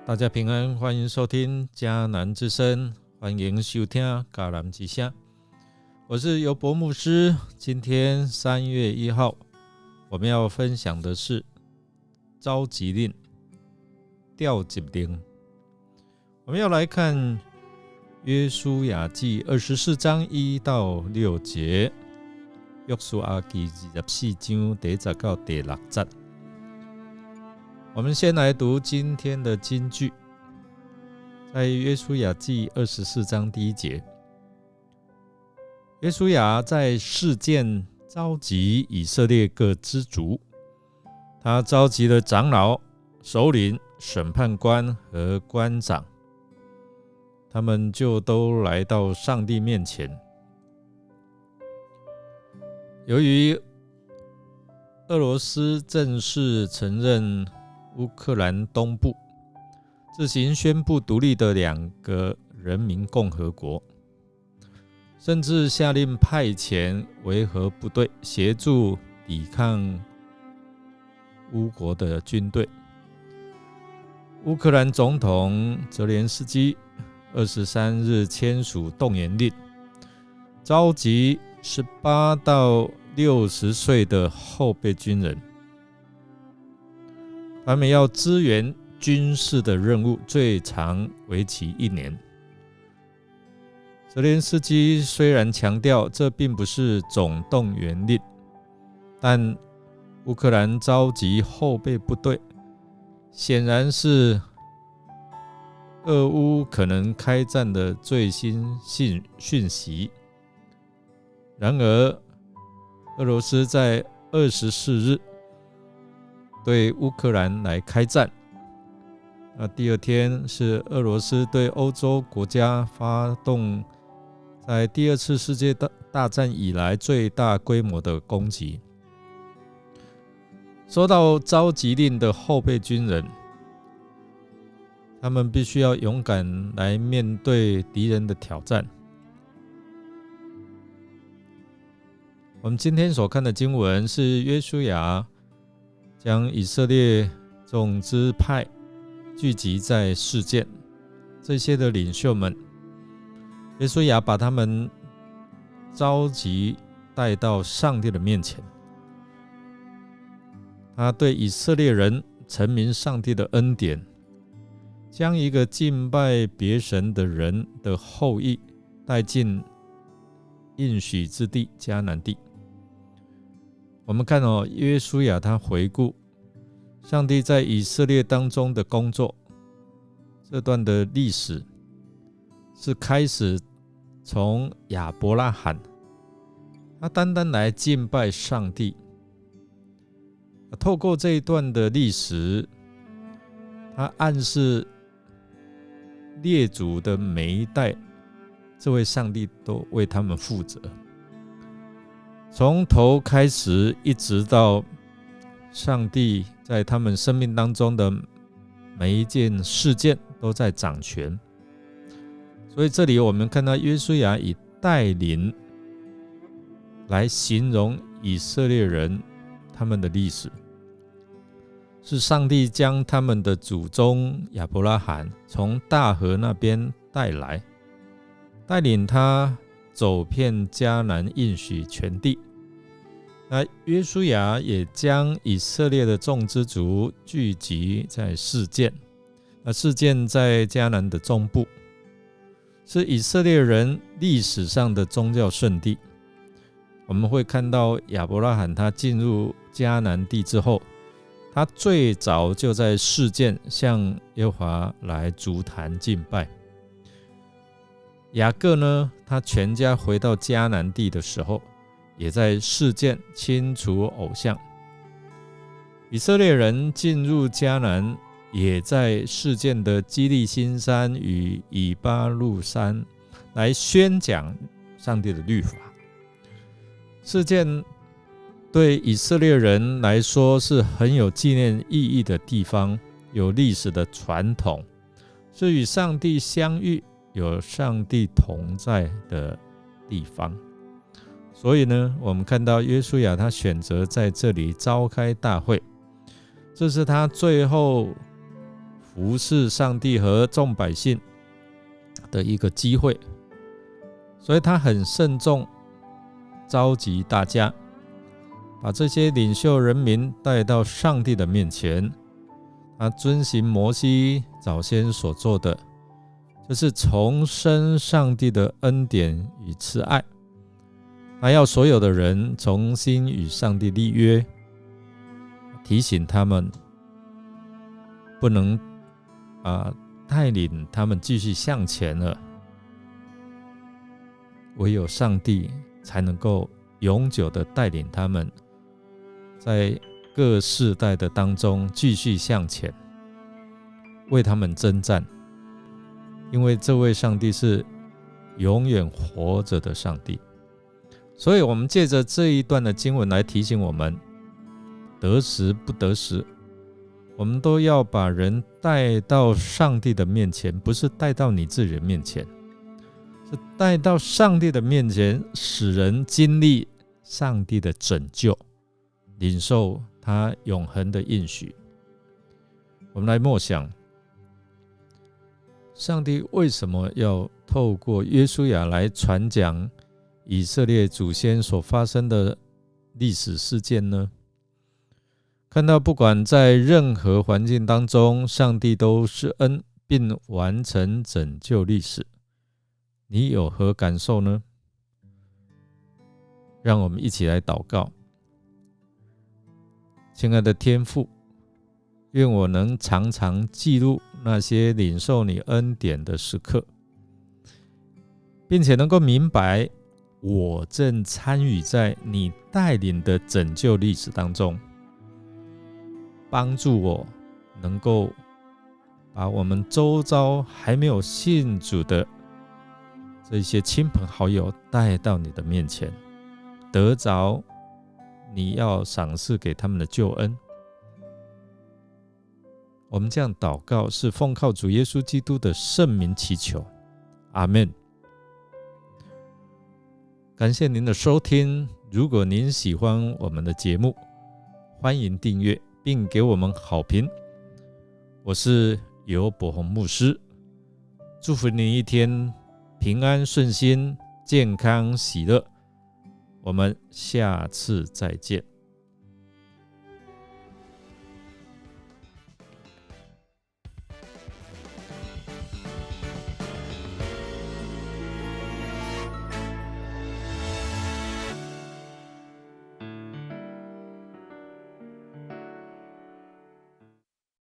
大家平安，欢迎收听迦南之声，欢迎收听迦南之声。我是尤伯牧师。今天3月1号，我们要分享的是召集令、调集令。我们要来看约书亚记24章1到6节，约书亚记24章第1节到第6节。我们先来读今天的金句，在约书亚记24章第1节，约书亚在示剑召集以色列各支族，他召集了长老、首领、审判官和官长，他们就都来到上帝面前。由于俄罗斯正式承认乌克兰东部自行宣布独立的2个人民共和国，甚至下令派遣维和部队协助抵抗乌国的军队。乌克兰总统泽连斯基23日签署动员令，召集18到60岁的后备军人，他们要支援军事的任务，最长为期1年。泽连斯基虽然强调这并不是总动员令，但乌克兰召集后备部队，显然是俄乌可能开战的最新讯息。然而，俄罗斯在24日对乌克兰来开战，第二天是俄罗斯对欧洲国家发动在第2次世界大战以来最大规模的攻击。收到召集令的后备军人，他们必须要勇敢来面对敌人的挑战。我们今天所看的经文是约书亚将以色列众支派聚集在示剑，这些的领袖们，约书亚把他们召集带到上帝的面前。他对以色列人陈明上帝的恩典，将一个敬拜别神的人的后裔带进应许之地迦南地。我们看约书亚他回顾上帝在以色列当中的工作，这段的历史是开始从亚伯拉罕，他单单来敬拜上帝。透过这一段的历史，他暗示列祖的每一代，这位上帝都为他们负责，从头开始一直到上帝在他们生命当中的每一件事件都在掌权。所以这里我们看到约书亚以带领来形容以色列人他们的历史，是上帝将他们的祖宗亚伯拉罕从大河那边带来，带领他走遍迦南应许全地。那约书亚也将以色列的众支族聚集在示剑，示剑在迦南的中部，是以色列人历史上的宗教圣地。我们会看到亚伯拉罕他进入迦南地之后，他最早就在示剑向耶和华来筑坛敬拜。雅各呢，他全家回到迦南地的时候，也在示剑清除偶像。以色列人进入迦南，也在示剑的基利心山与以巴路山来宣讲上帝的律法。示剑对以色列人来说是很有纪念意义的地方，有历史的传统，是与上帝相遇、有上帝同在的地方。所以呢，我们看到约书亚他选择在这里召开大会，这是他最后服侍上帝和众百姓的一个机会，所以他很慎重召集大家，把这些领袖人民带到上帝的面前。他遵行摩西早先所做的，就是重申上帝的恩典与慈爱。他要所有的人重新与上帝立约，提醒他们不能带领他们继续向前了，唯有上帝才能够永久的带领他们在各世代的当中继续向前，为他们征战，因为这位上帝是永远活着的上帝。所以我们借着这一段的经文来提醒我们，得时不得时，我们都要把人带到上帝的面前，不是带到你自己的面前，是带到上帝的面前，使人经历上帝的拯救，领受他永恒的应许。我们来默想，上帝为什么要透过约书亚来传讲以色列祖先所发生的历史事件呢？看到不管在任何环境当中，上帝都施恩并完成拯救历史，你有何感受呢？让我们一起来祷告。亲爱的天父，愿我能常常记录那些领受你恩典的时刻，并且能够明白我正参与在你带领的拯救历史当中，帮助我能够把我们周遭还没有信主的这些亲朋好友带到你的面前，得着你要赏赐给他们的救恩。我们这样祷告是奉靠主耶稣基督的圣名祈求，阿们。感谢您的收听，如果您喜欢我们的节目，欢迎订阅并给我们好评。我是尤伯鸿牧师，祝福您一天平安顺心，健康喜乐。我们下次再见。